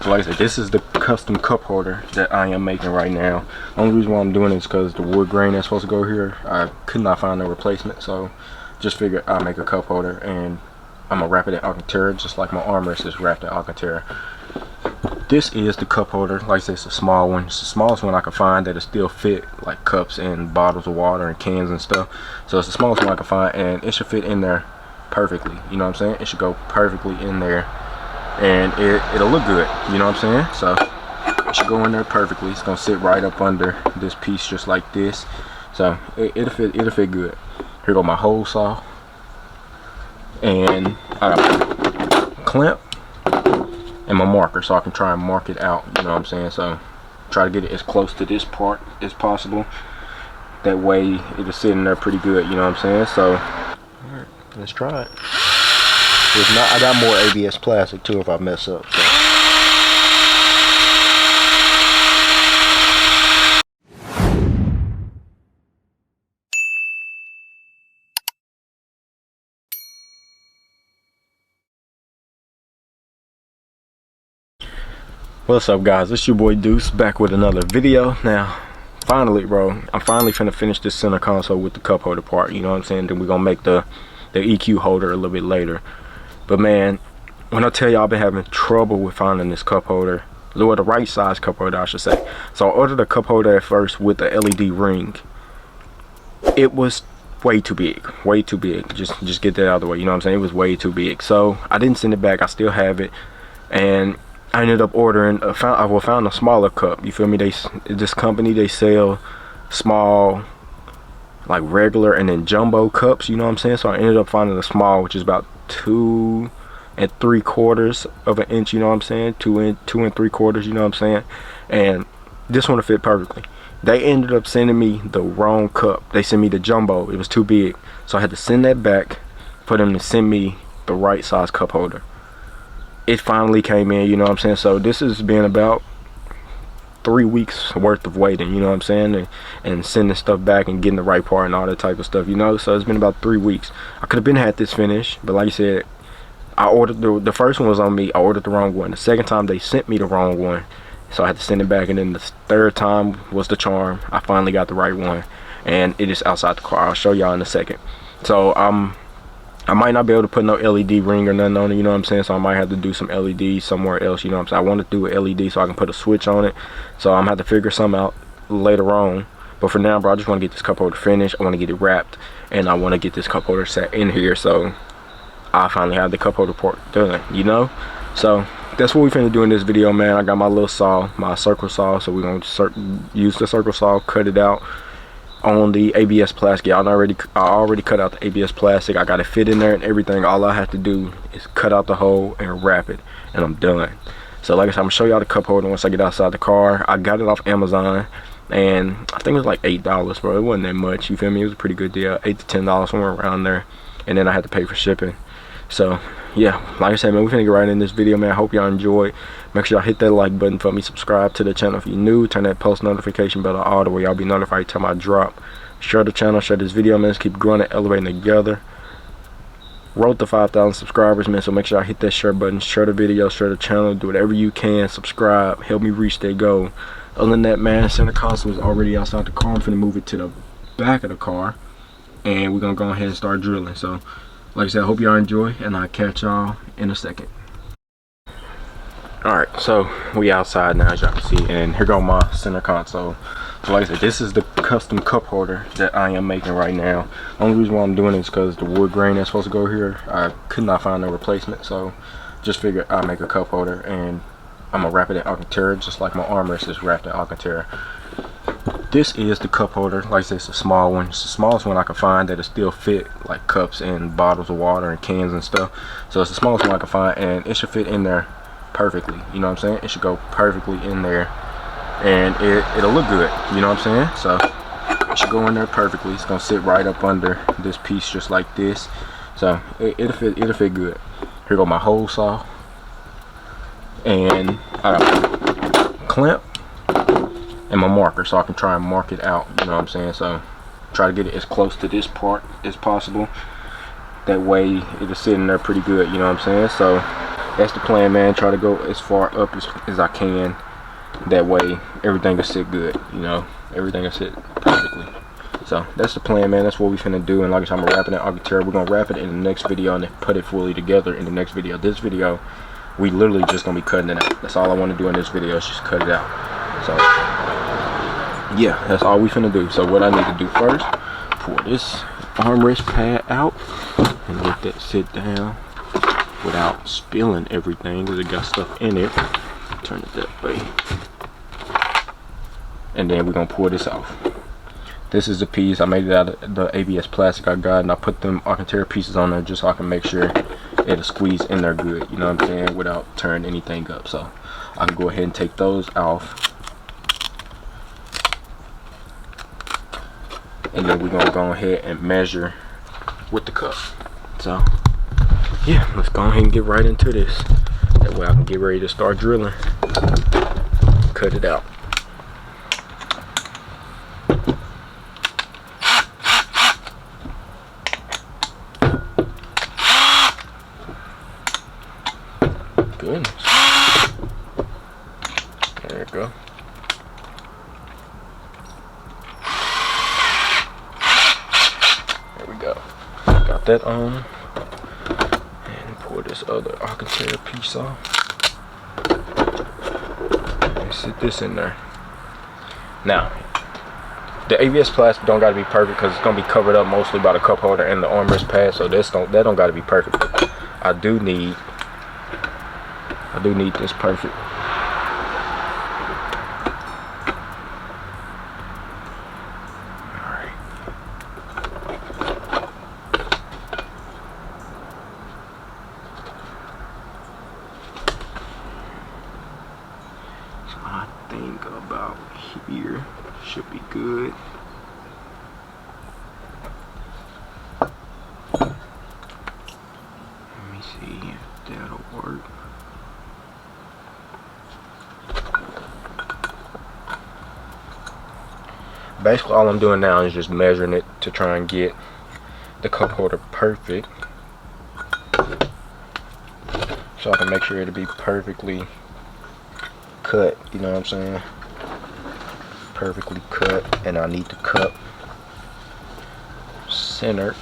So like I said, this is the custom cup holder that I am making right now. The only reason why I'm doing it is because the wood grain that's supposed to go here, I could not find a replacement, so just figured I'd make a cup holder, and I'm gonna wrap it in Alcantara just like my armrest is wrapped in Alcantara. This is the cup holder. Like I said, it's a small one. It's the smallest one I could find that'll still fit like cups and bottles of water and cans and stuff. So it's the smallest one I could find, and it should fit in there perfectly. You know what I'm saying? It should go perfectly in there, and it'll look good. You know what I'm saying? So it should go in there perfectly. It's gonna sit right up under this piece just like this. So it'll fit good. Here go my hole saw, and I got a clamp and my marker, so I can try and mark it out. You know what I'm saying? So try to get it as close to this part as possible. That way it'll sit in there pretty good. You know what I'm saying? So alright, let's try it. If not, I got more ABS plastic too if I mess up. So. What's up, guys? It's your boy Deuce back with another video. Now finally, bro, I'm finally finna finish this center console with the cup holder part. You know what I'm saying? Then we're gonna make the EQ holder a little bit later. But man, when I tell you I've been having trouble with finding this cup holder, or the right size cup holder I should say. So I ordered a cup holder at first with the LED ring. It was way too big. Just get that out of the way. You know what I'm saying? It was way too big. So I didn't send it back. I still have it, and I ended up ordering found a smaller cup. You feel me? This company, they sell small, like regular and then jumbo cups. You know what I'm saying? So I ended up finding a small, which is about 2 3/4 of an inch. You know what I'm saying? 2 3/4. You know what I'm saying? And this one will fit perfectly. They ended up sending me the wrong cup. They sent me the jumbo. It was too big, so I had to send that back for them to send me the right size cup holder. It finally came in, you know what I'm saying? So this has been about 3 weeks worth of waiting, you know what I'm saying, and sending stuff back and getting the right part and all that type of stuff, you know. So it's been about 3 weeks. I could have had this finished, but like I said, I ordered the first one was on me. I ordered the wrong one. The second time they sent me the wrong one, so I had to send it back, and then the third time was the charm. I finally got the right one, and it is outside the car. I'll show y'all in a second. So I might not be able to put no LED ring or nothing on it, you know what I'm saying? So I might have to do some LED somewhere else, you know what I'm saying? I want to do an LED so I can put a switch on it. So I'm gonna have to figure something out later on. But for now, bro, I just want to get this cup holder finished. I want to get it wrapped, and I want to get this cup holder set in here, so I finally have the cup holder part done, you know? So that's what we finna do in this video, man. I got my little saw, my circle saw, so we're gonna use the circle saw, cut it out on the ABS plastic. I already cut out the ABS plastic. I got it fit in there and everything. All I have to do is cut out the hole and wrap it, and I'm done. So like I said, I'm gonna show y'all the cup holder once I get outside the car. I got it off Amazon, and I think it was like $8, bro. It wasn't that much, you feel me? It was a pretty good deal, $8 to $10, somewhere around there, and then I had to pay for shipping. So yeah, like I said, man, we're gonna get right in this video, man. I hope y'all enjoy. Make sure y'all hit that like button for me, subscribe to the channel if you're new, turn that post notification bell on all the way y'all be notified every time I drop. Share the channel, share this video, man. Let's keep growing and elevating together. Wrote the 5,000 subscribers, man, so make sure I hit that share button, share the video, share the channel, do whatever you can, subscribe, help me reach that goal. Other than that, man, center console is already outside the car. I'm finna move it to the back of the car, and we're gonna go ahead and start drilling. So like I said, I hope y'all enjoy, and I'll catch y'all in a second. Alright, so we outside now, as y'all can see, and here go my center console. So like I said, this is the custom cup holder that I am making right now. The only reason why I'm doing it is because the wood grain that's supposed to go here, I could not find a replacement, so just figured I'd make a cup holder, and I'm gonna wrap it in Alcantara just like my armrest is wrapped in Alcantara. This is the cup holder. Like I said, it's a small one. It's the smallest one I can find that'll still fit like cups and bottles of water and cans and stuff. So it's the smallest one I can find, and it should fit in there perfectly. You know what I'm saying? It should go perfectly in there, and it'll look good. You know what I'm saying? So it should go in there perfectly. It's gonna sit right up under this piece just like this. So it'll fit good. Here go my hole saw, and I got a clamp and my marker, so I can try and mark it out. You know what I'm saying? So try to get it as close to this part as possible. That way it'll sit in there pretty good. You know what I'm saying? So that's the plan, man. Try to go as far up as I can. That way everything will sit good, you know, everything will sit perfectly. So that's the plan, man. That's what we finna do. And like I said, I'm gonna wrap it in Architecture. We're gonna wrap it in the next video and then put it fully together in the next video. This video, we literally just gonna be cutting it out. That's all I want to do in this video is just cut it out. So yeah, that's all we finna do. So what I need to do first, pour this armrest pad out and let that sit down without spilling everything because it got stuff in it. Turn it that way. And then we're gonna pour this off. This is the piece. I made it out of the ABS plastic I got, and I put them Architecture pieces on there just so I can make sure it'll squeeze in there good, you know what I'm saying, without tearing anything up. So I can go ahead and take those off. And then we're gonna go ahead and measure with the cup. So yeah, let's go ahead and get right into this. That way I can get ready to start drilling. Cut it out. Goodness. There you go. There we go. Got that on. And pour this other Architecture piece off. And sit this in there. Now, the ABS plastic don't gotta be perfect because it's gonna be covered up mostly by the cup holder and the armrest pad, so that don't gotta be perfect. But I do need this perfect. Alright. So I think about here should be good. Let me see if that'll work. Basically all I'm doing now is just measuring it to try and get the cup holder perfect, so I can make sure it'll be perfectly cut, you know what I'm saying, perfectly cut. And I need the cup centered.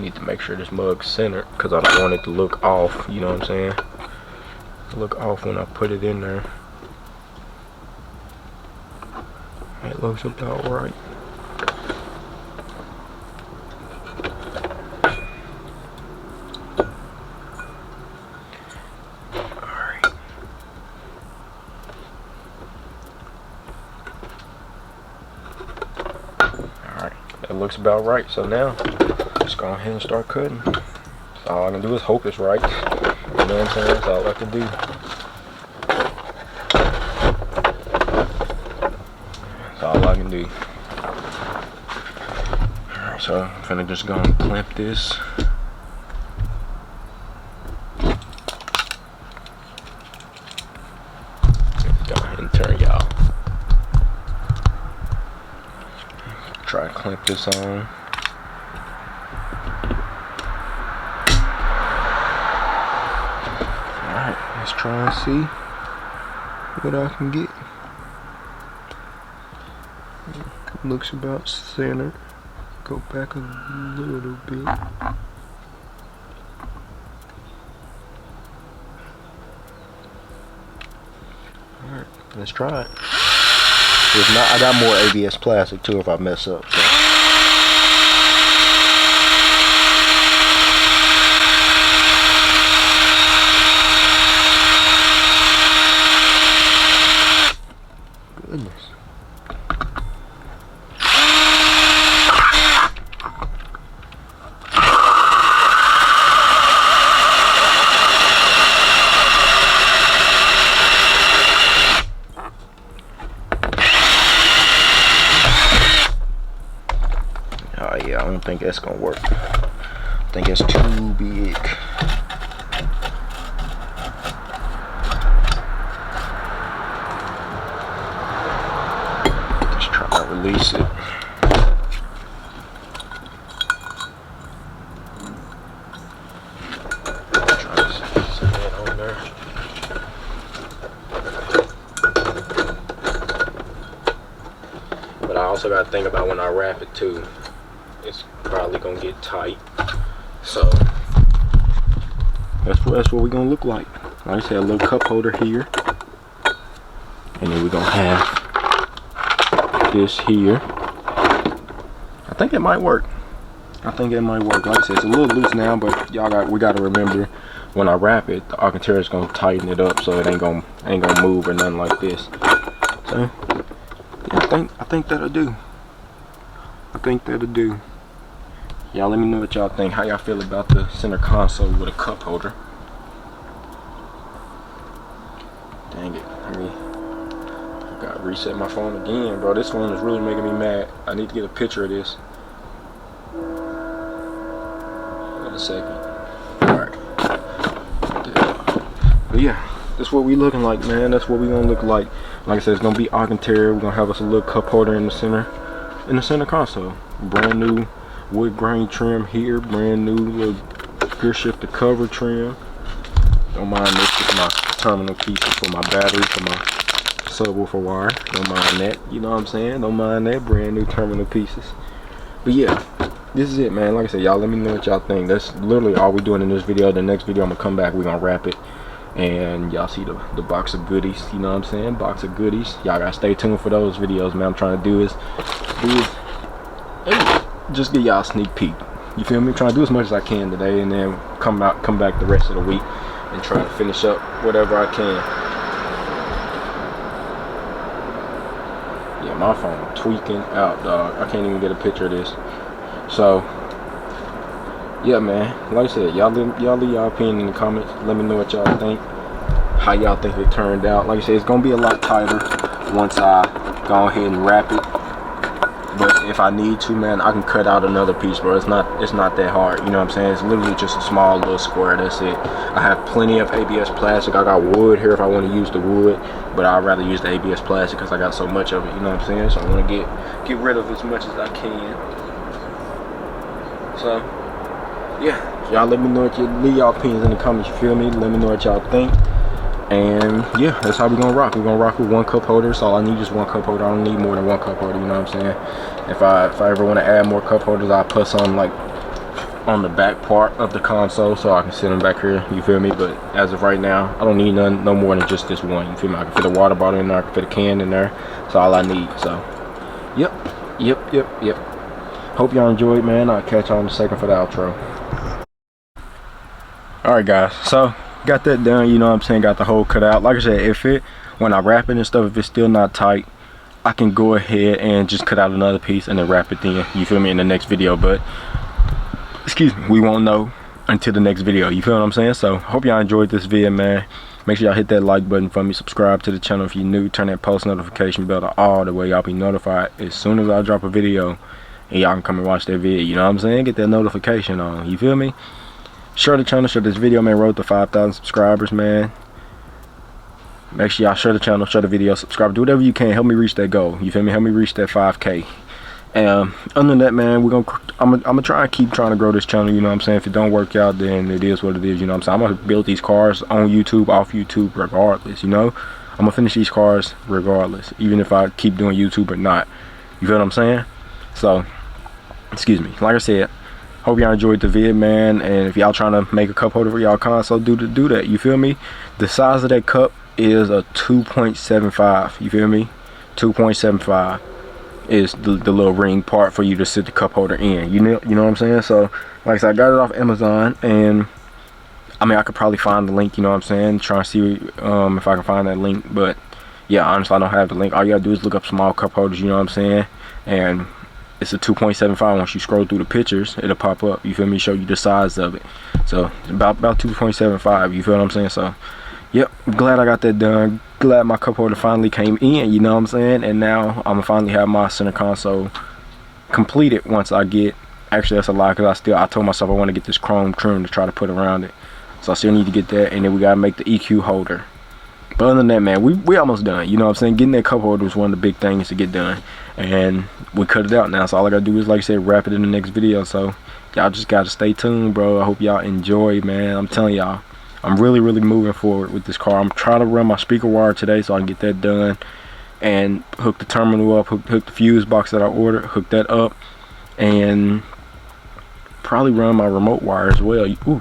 Need to make sure this mug's centered because I don't want it to look off, you know what I'm saying? Look off when I put it in there. It looks about right. Alright. Alright, that looks about right. So now just go ahead and start cutting. So all I can do is hope it's right. You know what I'm saying? That's all I can do. That's all I can do. Alright, so I'm finna just go and clamp this. Go ahead and turn y'all. Try to clamp this on. Let's try and see what I can get. Looks about centered. Go back a little bit. Alright, let's try it. If not, I got more ABS plastic too if I mess up. So. Goodness. Oh yeah, I don't think that's gonna work. I think it's too big. release it. Try to set that on there. But I also got to think about when I wrap it too. It's probably gonna get tight. So that's what we're gonna look like. Like I said, a little cup holder here, and then we're gonna have this here. I think it might work. I think it might work. Like I said, it's a little loose now, but we gotta remember when I wrap it, the Alcantara is gonna tighten it up so it ain't gonna move or nothing like this. So yeah, I think that'll do. I think that'll do. Y'all let me know what y'all think. How y'all feel about the center console with a cup holder? Dang it. I gotta reset my phone again, bro. This phone is really making me mad. I need to get a picture of this. Wait a second. Alright. But yeah, that's what we looking like, man. That's what we gonna look like. Like I said, it's gonna be Alcantara. We're gonna have us a little cup holder in the center console. Brand new wood grain trim here, brand new little gear shifter cover trim. Don't mind this, it's my terminal pieces for my battery, for my subwoofer wire. Don't mind that, you know what I'm saying? Don't mind that, brand new terminal pieces. But yeah, this is it, man. Like I said, y'all let me know what y'all think. That's literally all we're doing in this video. The next video I'm gonna come back, we're gonna wrap it, and y'all see the box of goodies, you know what I'm saying? Box of goodies. Y'all gotta stay tuned for those videos, man. I'm trying to do is just give y'all a sneak peek. You feel me? Trying to do as much as I can today, and then come back the rest of the week and try to finish up whatever I can. Yeah, my phone tweaking out, dog. I can't even get a picture of this. So yeah, man. Like I said, y'all leave y'all opinion in the comments. Let me know what y'all think. How y'all think it turned out. Like I said, it's gonna be a lot tighter once I go ahead and wrap it. But if I need to, man, I can cut out another piece, bro. It's not that hard, you know what I'm saying? It's literally just a small little square, that's it. I have plenty of ABS plastic. I got wood here if I want to use the wood, but I'd rather use the ABS plastic because I got so much of it, you know what I'm saying? So I want to get rid of as much as I can. So yeah, y'all let me know what leave y'all opinions in the comments, you feel me? Let me know what y'all think. And yeah, that's how we're gonna rock. We're gonna rock with one cup holder. So all I need is one cup holder. I don't need more than one cup holder, you know what I'm saying? If I ever want to add more cup holders, I'll put some like on the back part of the console so I can sit them back here, you feel me? But as of right now, I don't need no more than just this one, you feel me? I can fit a water bottle in there, I can fit a can in there. That's all I need. So yep. Hope y'all enjoyed, man. I'll catch y'all in a second for the outro. Alright guys, so got that done, you know what I'm saying? Got the hole cut out. Like I said, when I wrap it and stuff, if it's still not tight, I can go ahead and just cut out another piece and then wrap it then, you feel me, in the next video. But excuse me, we won't know until the next video, you feel what I'm saying? So hope y'all enjoyed this video, man. Make sure y'all hit that like button for me, subscribe to the channel if you're new, turn that post notification bell to all, the way y'all be notified as soon as I drop a video, and y'all can come and watch that video, you know what I'm saying? Get that notification on, you feel me? Share the channel, share this video, man. Road to 5,000 subscribers, man. Make sure y'all share the channel, share the video, subscribe, do whatever you can. Help me reach that goal, you feel me? Help me reach that 5K. And other than that, man, I'm gonna try and keep trying to grow this channel, you know what I'm saying? If it don't work out, then it is what it is, you know what I'm saying? I'm gonna build these cars on YouTube, off YouTube, regardless, you know? I'm gonna finish these cars regardless, even if I keep doing YouTube or not. You feel what I'm saying? So, excuse me, like I said, hope y'all enjoyed the vid, man. And if y'all trying to make a cup holder for y'all console, do that, you feel me? The size of that cup is a 2.75, you feel me? 2.75 is the little ring part for you to sit the cup holder in, you know what I'm saying? So like I said, I got it off Amazon, and I mean, I could probably find the link, you know what I'm saying? Trying to see if I can find that link. But yeah, honestly, I don't have the link. All you gotta do is look up small cup holders, you know what I'm saying? And it's a 2.75. Once you scroll through the pictures, it'll pop up, you feel me? Show you the size of it. So about 2.75, you feel what I'm saying? So yep, glad I got that done. Glad my cup holder finally came in, you know what I'm saying? And now I'm gonna finally have my center console completed once I get, actually that's a lie, because I told myself I want to get this chrome trim to try to put around it. So I still need to get that, and then we gotta make the EQ holder. But other than that, man, we almost done. You know what I'm saying? Getting that cup holder was one of the big things to get done, and we cut it out now. So all I gotta do is, like I said, wrap it in the next video. So y'all just gotta stay tuned, bro. I hope y'all enjoy, man. I'm telling y'all, I'm really moving forward with this car. I'm trying to run my speaker wire today so I can get that done and hook the terminal up, hook the fuse box that I ordered, hook that up, and probably run my remote wire as well. Ooh,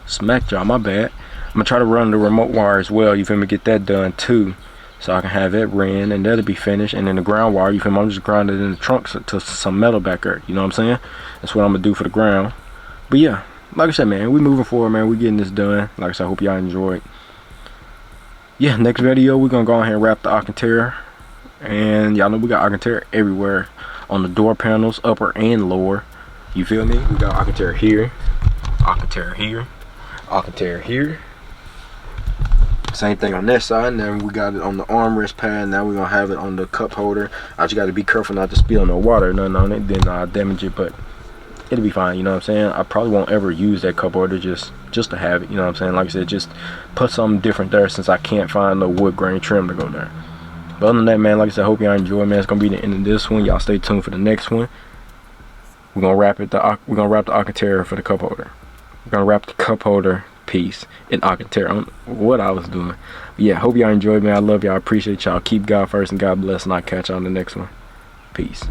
smacked y'all, my bad. I'm gonna try to run the remote wire as well, you feel me, get that done too, so I can have that ran, and that'll be finished. And then the ground wire, you feel me, I'm just grinding it in the trunk to some metal back there, you know what I'm saying? That's what I'm gonna do for the ground. But yeah, like I said, man, we moving forward, man. We getting this done. Like I said, I hope y'all enjoyed. Yeah, next video we're gonna go ahead and wrap the Alcantara, and y'all know we got Alcantara everywhere on the door panels, upper and lower, you feel me? We got Alcantara here, Alcantara here, Alcantara here, same thing on that side. And then we got it on the armrest pad. Now we're gonna have it on the cup holder. I just gotta be careful not to spill no water or nothing on it, then I'll damage it, but it'll be fine, you know what I'm saying? I probably won't ever use that cup holder just to have it, you know what I'm saying? Like I said, just put something different there since I can't find no wood grain trim to go there. But other than that, man, like I said, I hope y'all enjoy, man. It's gonna be the end of this one. Y'all stay tuned for the next one. We're gonna wrap the Alcantara for the cup holder. We're gonna wrap the cup holder piece in Alcantara. I don't know what I was doing. But yeah, hope y'all enjoyed, man. I love y'all. I appreciate y'all. Keep God first and God bless, and I'll catch y'all on the next one. Peace.